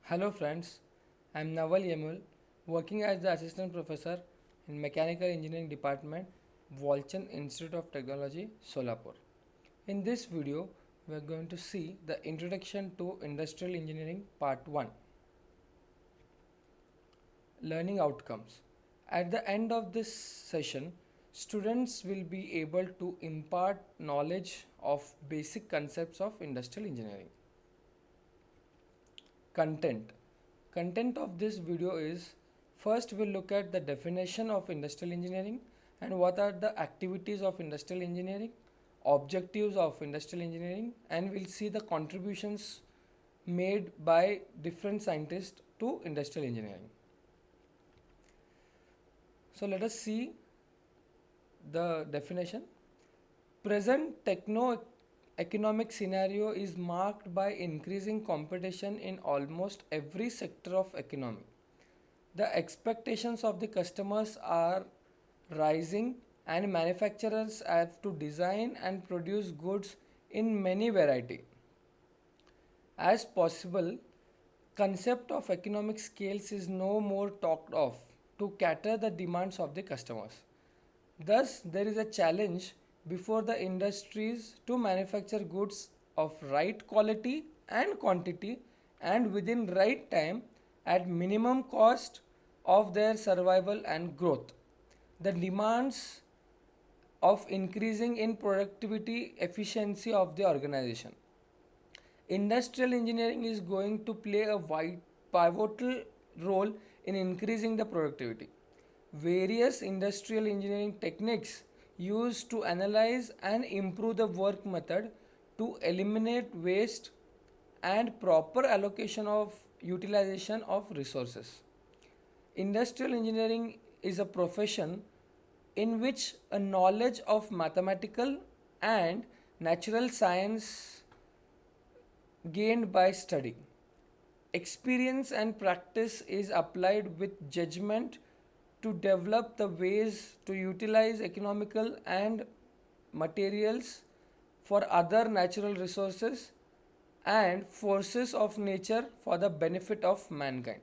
Hello friends, I am Naval Yemul, working as the Assistant Professor in Mechanical Engineering Department, Walchand Institute of Technology, Solapur. In this video, we are going to see the Introduction to Industrial Engineering Part 1, Learning Outcomes. At the end of this session, students will be able to impart knowledge of basic concepts of industrial engineering. Content. Content of this video is first we'll look at the definition of industrial engineering and what are the activities of industrial engineering, objectives of industrial engineering, and we'll see the contributions made by different scientists to industrial engineering. So let us see the definition. Present techno-economic scenario is marked by increasing competition in almost every sector of economy. The expectations of the customers are rising and manufacturers have to design and produce goods in many variety. As possible, concept of economic scales is no more talked of to cater the demands of the customers. Thus, there is a challenge before the industries to manufacture goods of right quality and quantity and within right time at minimum cost of their survival and growth. The demands of increasing in productivity efficiency of the organization. Industrial engineering is going to play a pivotal role in increasing the productivity. Various industrial engineering techniques used to analyze and improve the work method to eliminate waste and proper allocation of utilization of resources. Industrial engineering is a profession in which a knowledge of mathematical and natural science gained by study. Experience and practice is applied with judgment to develop the ways to utilize economical and materials for other natural resources and forces of nature for the benefit of mankind.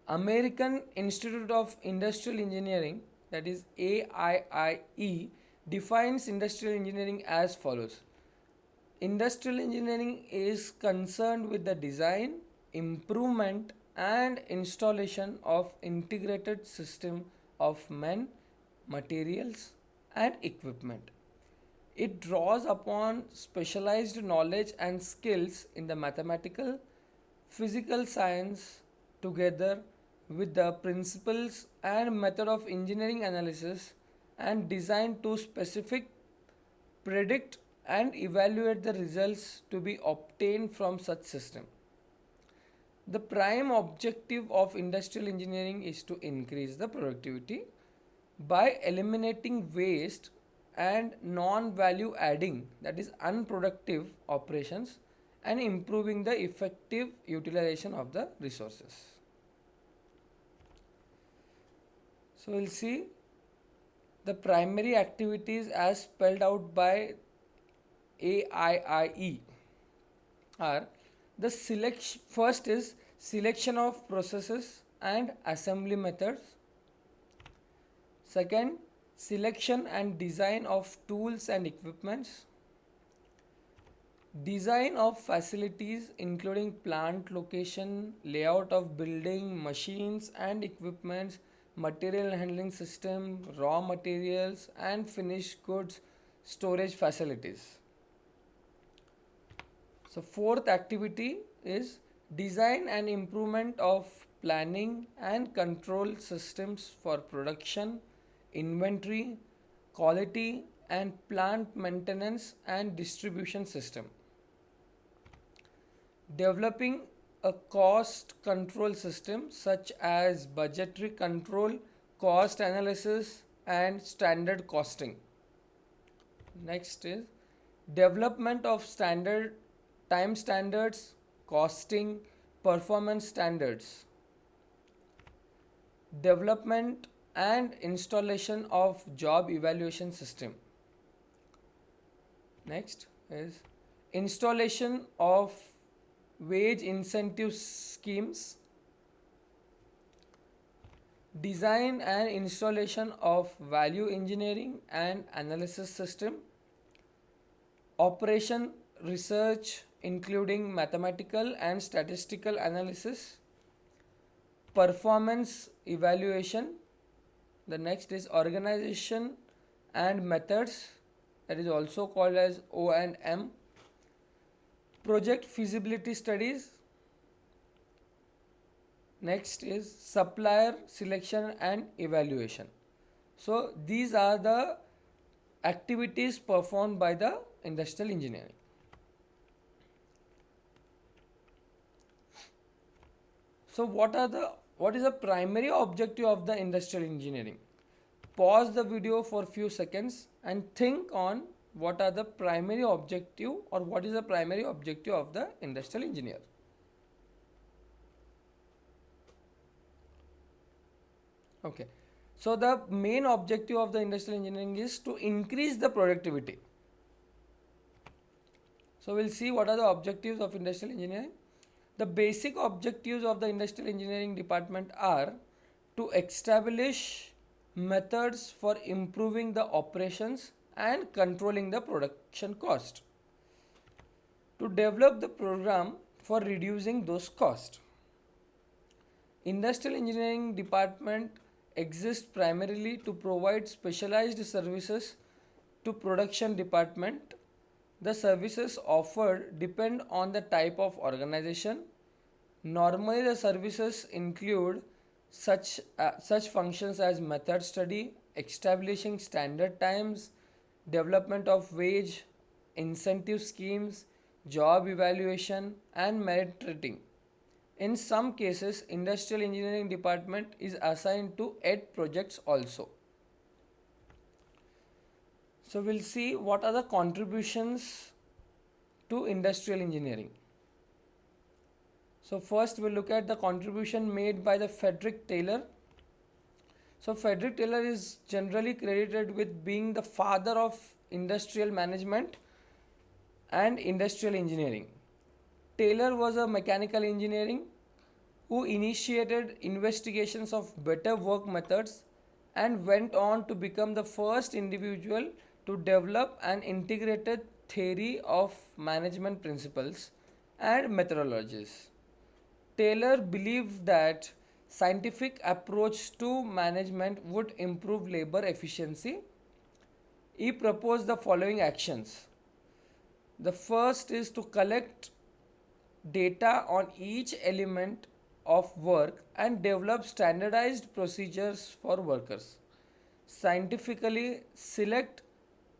American Institute of Industrial Engineering, that is AIIE, defines industrial engineering as follows. Industrial engineering is concerned with the design, improvement and installation of integrated system of men, materials and equipment. It draws upon specialized knowledge and skills in the mathematical, physical science together with the principles and method of engineering analysis and design to specific, predict and evaluate the results to be obtained from such system. The prime objective of industrial engineering is to increase the productivity by eliminating waste and non-value adding, that is unproductive operations, and improving the effective utilization of the resources. So we'll see the primary activities as spelled out by AIIE are the first is selection of processes and assembly methods. Second, selection and design of tools and equipments. Design of facilities including plant location, layout of building, machines and equipments, material handling system, raw materials and finished goods storage facilities. So fourth activity is design and improvement of planning and control systems for production, inventory, quality and plant maintenance and distribution system. Developing a cost control system such as budgetary control, cost analysis and standard costing. Next is development of time standards, costing, performance standards. Development and installation of job evaluation system. Next is installation of wage incentive schemes, design and installation of value engineering and analysis system, operation research including mathematical and statistical analysis, performance evaluation. The next is organization and methods, that is also called as O&M, project feasibility studies. Next is supplier selection and evaluation. So these are the activities performed by the industrial engineering. So what is the primary objective of the industrial engineering? Pause the video for few seconds and think on what are the primary objective, or what is the primary objective of the industrial engineer. Okay, so the main objective of the industrial engineering is to increase the productivity. So we'll see what are the objectives of industrial engineering. The basic objectives of the industrial engineering department are to establish methods for improving the operations and controlling the production cost, to develop the program for reducing those costs. Industrial engineering department exists primarily to provide specialized services to production department. The services offered depend on the type of organization. Normally the services include such functions as method study, establishing standard times, development of wage, incentive schemes, job evaluation and merit rating. In some cases, industrial engineering department is assigned to ED projects also. So we'll see what are the contributions to industrial engineering. So first we'll look at the contribution made by the Frederick Taylor. So Frederick Taylor is generally credited with being the father of industrial management and industrial engineering. Taylor was a mechanical engineering who initiated investigations of better work methods and went on to become the first individual to develop an integrated theory of management principles and methodologies. Taylor believed that scientific approach to management would improve labor efficiency. He proposed the following actions. The first is to collect data on each element of work and develop standardized procedures for workers. Scientifically select,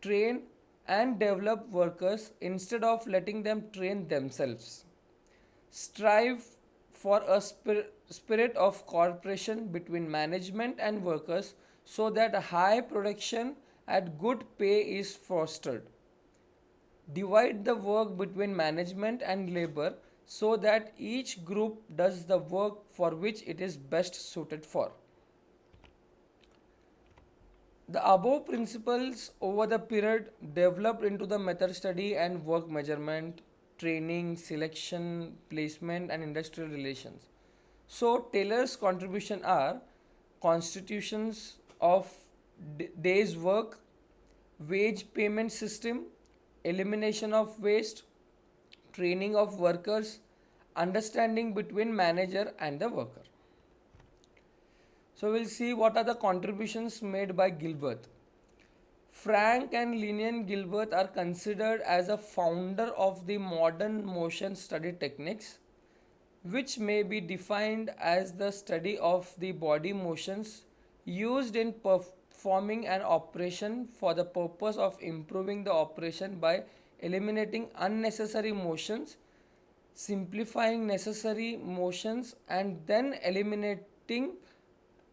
train and develop workers instead of letting them train themselves. Strive for a spirit of cooperation between management and workers so that high production at good pay is fostered. Divide the work between management and labor so that each group does the work for which it is best suited for. The above principles over the period developed into the method study and work measurement, training, selection, placement and industrial relations. So Taylor's contribution are constitutions of day's work, wage payment system, elimination of waste, training of workers, understanding between manager and the worker. So we'll see what are the contributions made by Gilbert. Frank and Lilian Gilbert are considered as a founder of the modern motion study techniques, which may be defined as the study of the body motions used in performing an operation for the purpose of improving the operation by eliminating unnecessary motions, simplifying necessary motions, and then eliminating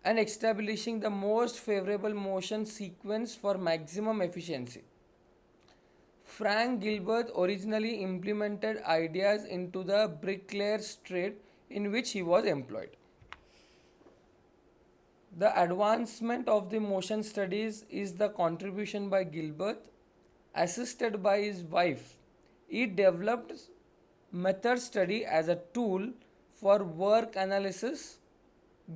and establishing the most favorable motion sequence for maximum efficiency. Frank Gilbert originally implemented ideas into the bricklayer's trade in which he was employed. The advancement of the motion studies is the contribution by Gilbert, assisted by his wife. He developed method study as a tool for work analysis,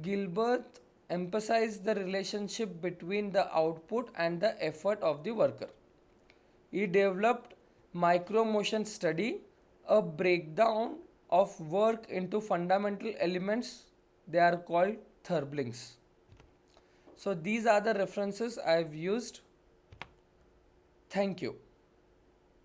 Gilbert emphasized the relationship between the output and the effort of the worker. He developed micromotion study, a breakdown of work into fundamental elements. They are called thurblings. So these are the references I have used. Thank you.